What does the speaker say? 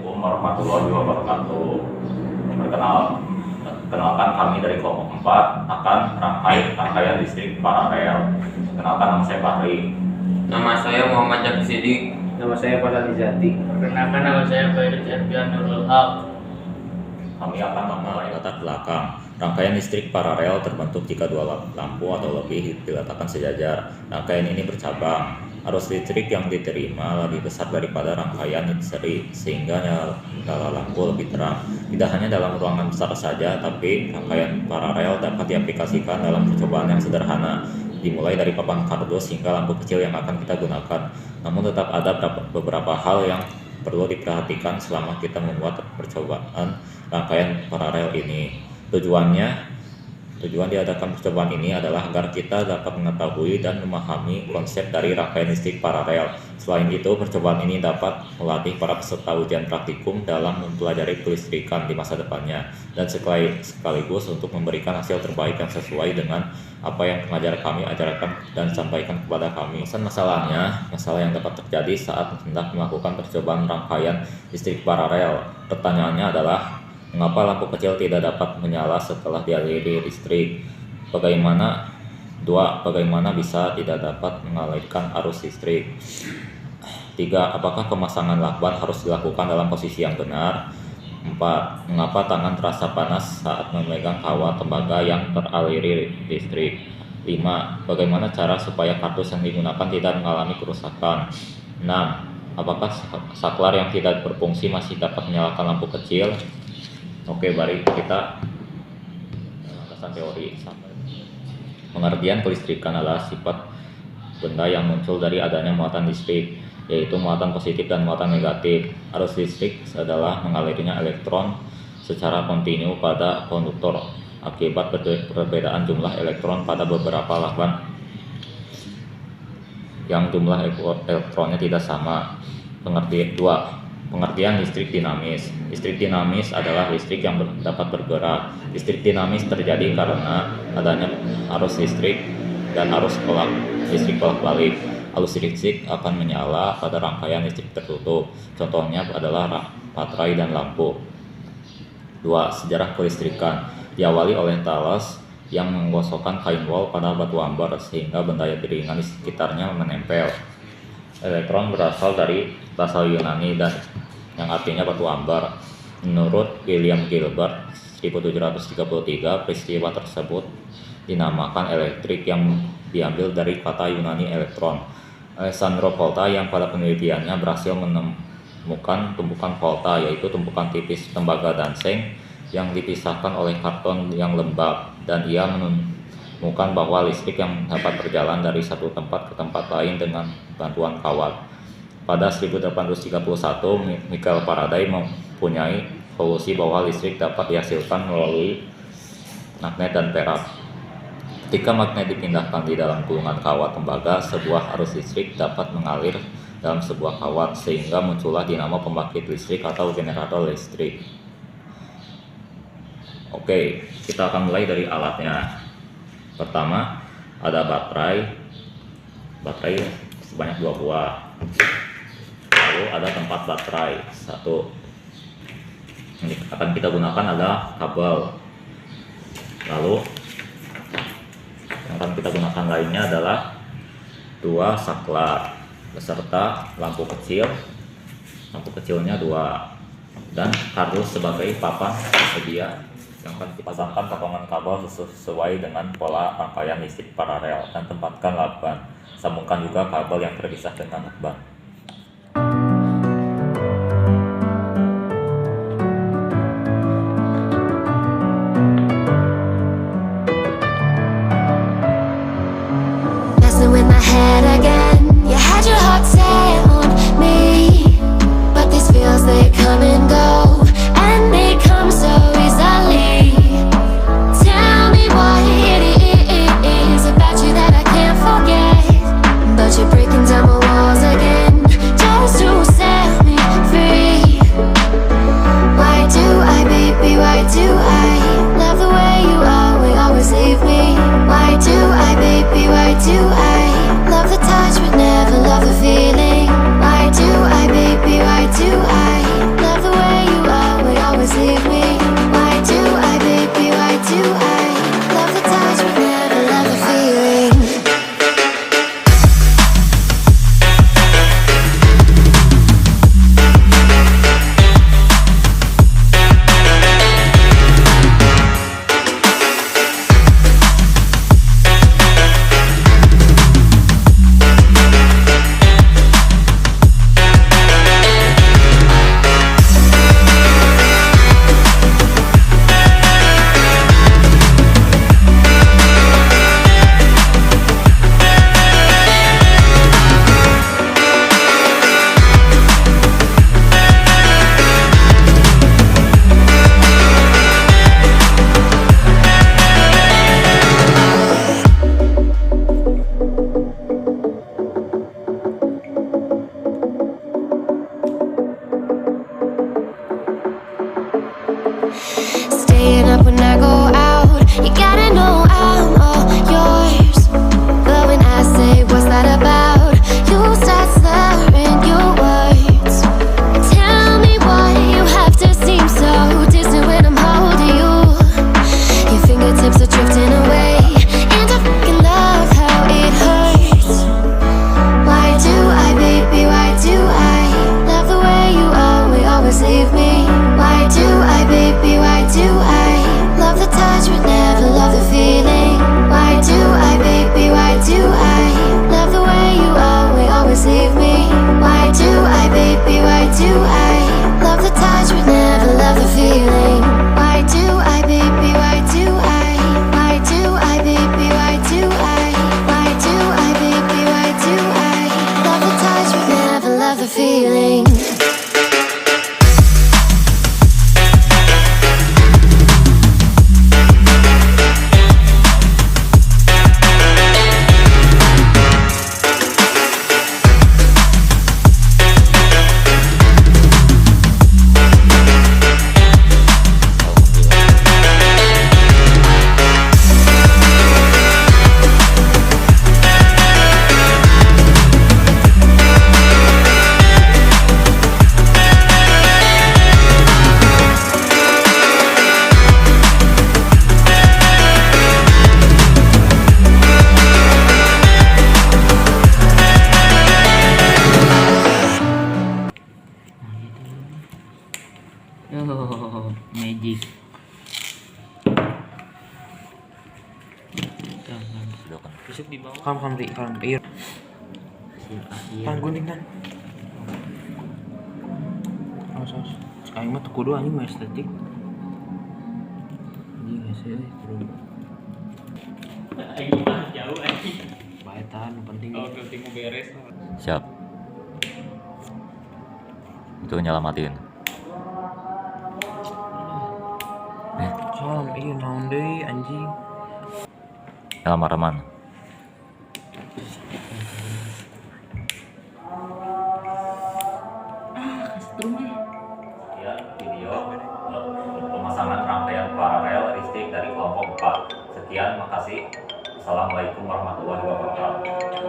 Assalamualaikum warahmatullahi wabarakatuh. Perkenalkan kami dari kelompok 4 akan rangkaian listrik paralel. Perkenalkan, nama saya Fahri. Nama saya Muhammad Jaki Sidik. Nama saya Fadal Izati. Perkenalkan, nama saya Farid Erbian Nurul Haq. Kami akan memulai latar belakang. Rangkaian listrik paralel terbentuk jika dua lampu atau lebih diletakkan sejajar. Rangkaian ini bercabang. Arus listrik yang diterima lebih besar daripada rangkaian seri, sehingga nyala lampu lebih terang. Tidak hanya dalam ruangan besar saja, tapi rangkaian paralel dapat diaplikasikan dalam percobaan yang sederhana, dimulai dari papan kardus hingga lampu kecil yang akan kita gunakan. Namun tetap ada beberapa hal yang perlu diperhatikan selama kita membuat percobaan rangkaian paralel ini. Tujuan diadakan percobaan ini adalah agar kita dapat mengetahui dan memahami konsep dari rangkaian listrik paralel. Selain itu, percobaan ini dapat melatih para peserta ujian praktikum dalam mempelajari kelistrikan di masa depannya, dan sekaligus untuk memberikan hasil terbaik yang sesuai dengan apa yang pengajar kami ajarkan dan sampaikan kepada kami. Masalah yang dapat terjadi saat hendak melakukan percobaan rangkaian listrik paralel. Pertanyaannya adalah, mengapa lampu kecil tidak dapat menyala setelah dialiri listrik? Bagaimana bisa tidak dapat mengalirkan arus listrik? 3. Apakah pemasangan lakban harus dilakukan dalam posisi yang benar? 4. Mengapa tangan terasa panas saat memegang kawat tembaga yang teraliri listrik? 5. Bagaimana cara supaya kardus yang digunakan tidak mengalami kerusakan? 6. Apakah saklar yang tidak berfungsi masih dapat menyalakan lampu kecil? Oke, mari kita landasan teori. Pengertian kelistrikan adalah sifat benda yang muncul dari adanya muatan listrik, yaitu muatan positif dan muatan negatif. Arus listrik adalah mengalirnya elektron secara kontinu pada konduktor akibat perbedaan jumlah elektron pada beberapa lakban yang jumlah elektronnya tidak sama. Pengertian listrik dinamis. Listrik dinamis adalah listrik yang dapat bergerak. Listrik dinamis terjadi karena adanya arus listrik dan arus listrik bolak-balik. Arus listrik akan menyala pada rangkaian listrik tertutup. Contohnya adalah baterai dan lampu. 2. Sejarah kelistrikan. Diawali oleh Thales yang menggosokkan kain wol pada batu amber sehingga benda yang ringan di sekitarnya menempel. Elektron berasal dari bahasa Yunani dan yang artinya batu amber. Menurut William Gilbert 1733, peristiwa tersebut dinamakan elektrik yang diambil dari kata Yunani elektron. Alessandro Volta yang pada penelitiannya berhasil menemukan tumpukan volta, yaitu tumpukan tipis tembaga danseng yang dipisahkan oleh karton yang lembab, dan ia menemukan bahwa listrik yang dapat berjalan dari satu tempat ke tempat lain dengan bantuan kawat. Pada 1831, Michael Faraday mempunyai solusi bahwa listrik dapat dihasilkan melalui magnet dan perak. Ketika magnet dipindahkan di dalam gulungan kawat tembaga, sebuah arus listrik dapat mengalir dalam sebuah kawat sehingga muncullah dinamo pembangkit listrik atau generator listrik. Oke, kita akan mulai dari alatnya. Pertama, ada baterai sebanyak 2 buah. Lalu ada tempat baterai 1. Yang akan kita gunakan adalah kabel. Lalu yang akan kita gunakan lainnya adalah 2 saklar beserta lampu kecil. Lampu kecilnya 2 dan kardus sebagai papan penyedia yang akan dipasangkan potongan kabel sesuai dengan pola rangkaian listrik paralel, dan tempatkan lakban. Sambungkan juga kabel yang terpisah dengan lakban. With my head again, you had your heart set on me, but these feels, they come and go, and they come so easily. Tell me what it is about you that I can't forget, but you're breaking down my walls again. Oh, magic. Jangan. Sudah kan. Besok di bawah. Kam iya. Kan gunting kan. Awas. Aing mah tuh kudu anjing mah estetik. Anjing sih kudu. Ayo mah jauh anjing. Bae tahan penting. Oh, penting mau beres. Siap. Itu nyelamatin. Sam, iya naon deui anjing. Ngelamar aman. Ya, video pemasangan rangkaian paralel listrik dari kelompok 4. Sekian, makasih. Assalamualaikum warahmatullahi wabarakatuh.